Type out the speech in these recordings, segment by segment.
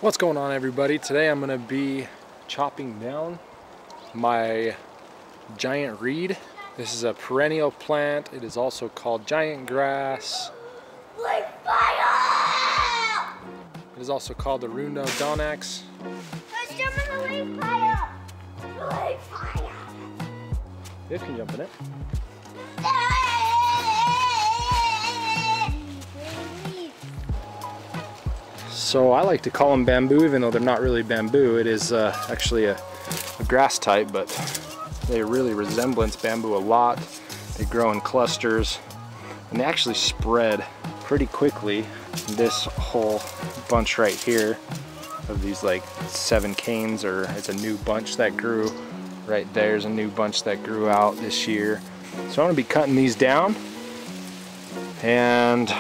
What's going on, everybody? Today I'm going to be chopping down my giant reed. This is a perennial plant. It is also called giant grass. Like fire! It is also called the Rundodonax. Let's jump in the lake fire! Lake fire! You can jump in it. So I like to call them bamboo, even though they're not really bamboo. It is actually a grass type, but they really resemble bamboo a lot. They grow in clusters, and they actually spread pretty quickly. This whole bunch right here of these like 7 canes, or it's a new bunch that grew right there's a new bunch that grew out this year. So I'm going to be cutting these down, and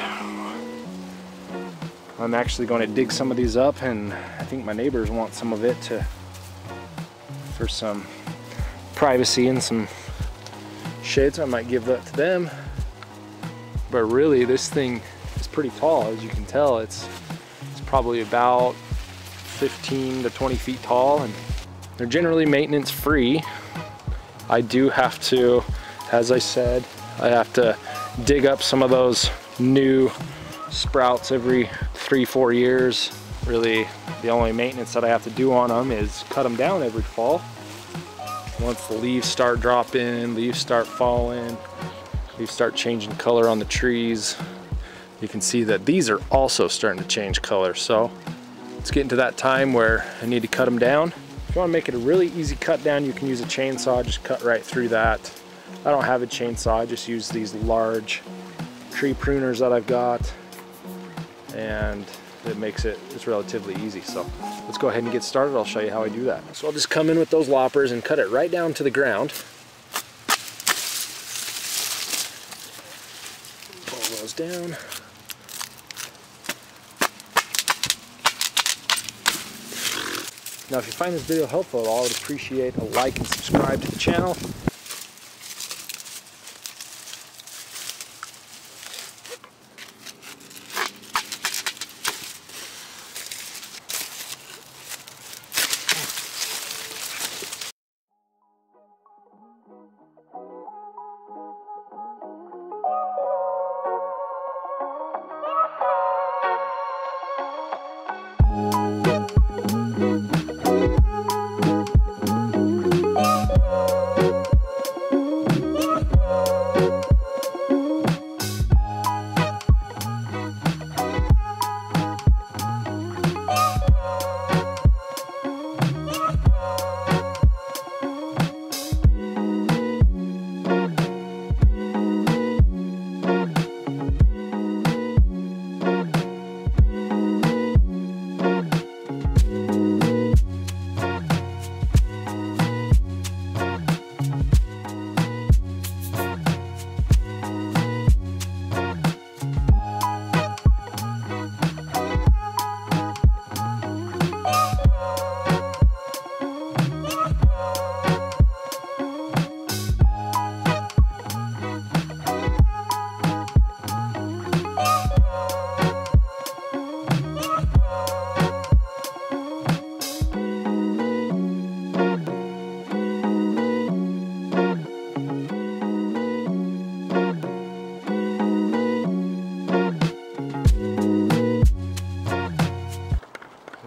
I'm actually going to dig some of these up, and I think my neighbors want some of it for some privacy and some shade, so I might give that to them. But really, this thing is pretty tall. As you can tell, it's probably about 15 to 20 feet tall, and they're generally maintenance free. I do have to, as I said, I have to dig up some of those new sprouts every 3-4 years. Really, the only maintenance that I have to do on them is cut them down every fall. Once the leaves start dropping, leaves start falling, leaves start changing color on the trees, you can see that these are also starting to change color. So it's getting to that time where I need to cut them down. If you want to make it a really easy cut down, you can use a chainsaw, just cut right through that. I don't have a chainsaw, I just use these large tree pruners that I've got, and it makes it's relatively easy. So let's go ahead and get started. I'll show you how I do that. So I'll just come in with those loppers and cut it right down to the ground. Pull those down. Now, if you find this video helpful, I would appreciate a like and subscribe to the channel.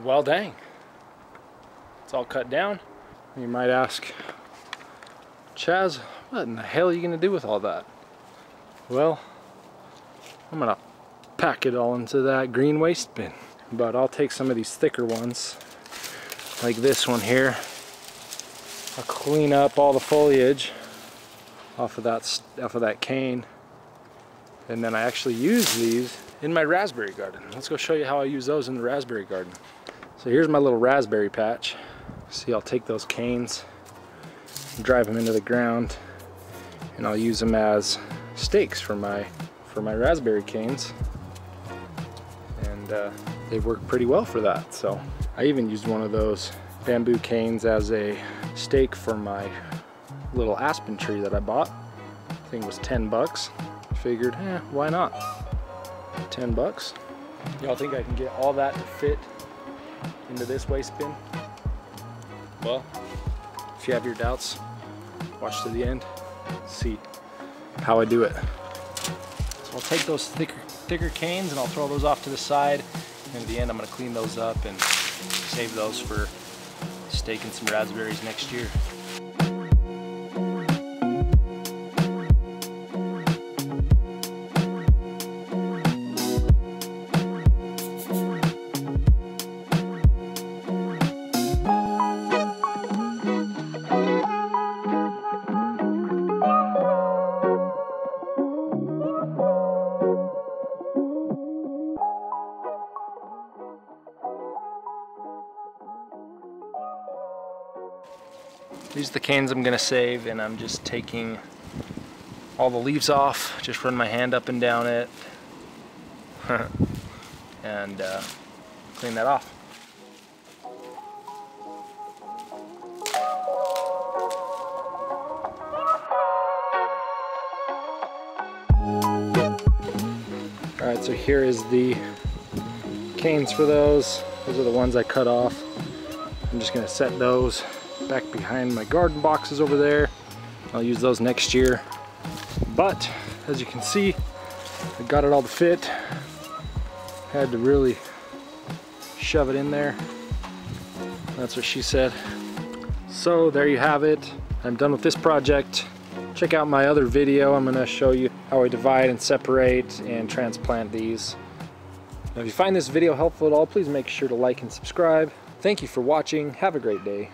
Well, dang, it's all cut down. You might ask, Chaz, what in the hell are you gonna do with all that? Well, I'm gonna pack it all into that green waste bin. But I'll take some of these thicker ones, like this one here. I'll clean up all the foliage off of that cane, and then I actually use these in my raspberry garden. Let's go show you how I use those in the raspberry garden. So here's my little raspberry patch. See, I'll take those canes, drive them into the ground, and I'll use them as stakes for my raspberry canes. And they work pretty well for that. So I even used one of those bamboo canes as a stake for my little aspen tree that I bought. I think it was 10 bucks. I figured, why not? 10 bucks. Y'all think I can get all that to fit into this waste bin? Well, if you have your doubts, watch to the end, see how I do it. So I'll take those thicker canes and I'll throw those off to the side. And at the end, I'm gonna clean those up and save those for staking some raspberries next year. These are the canes I'm gonna save, and I'm just taking all the leaves off, just run my hand up and down it and clean that off. Alright, so here is the canes for those. Those are the ones I cut off. I'm just gonna set those back behind my garden boxes over there. I'll use those next year. But as you can see, I got it all to fit. Had to really shove it in there. That's what she said. So there you have it. I'm done with this project. Check out my other video. I'm gonna show you how I divide and separate and transplant these. Now, if you find this video helpful at all, please make sure to like and subscribe. Thank you for watching. Have a great day.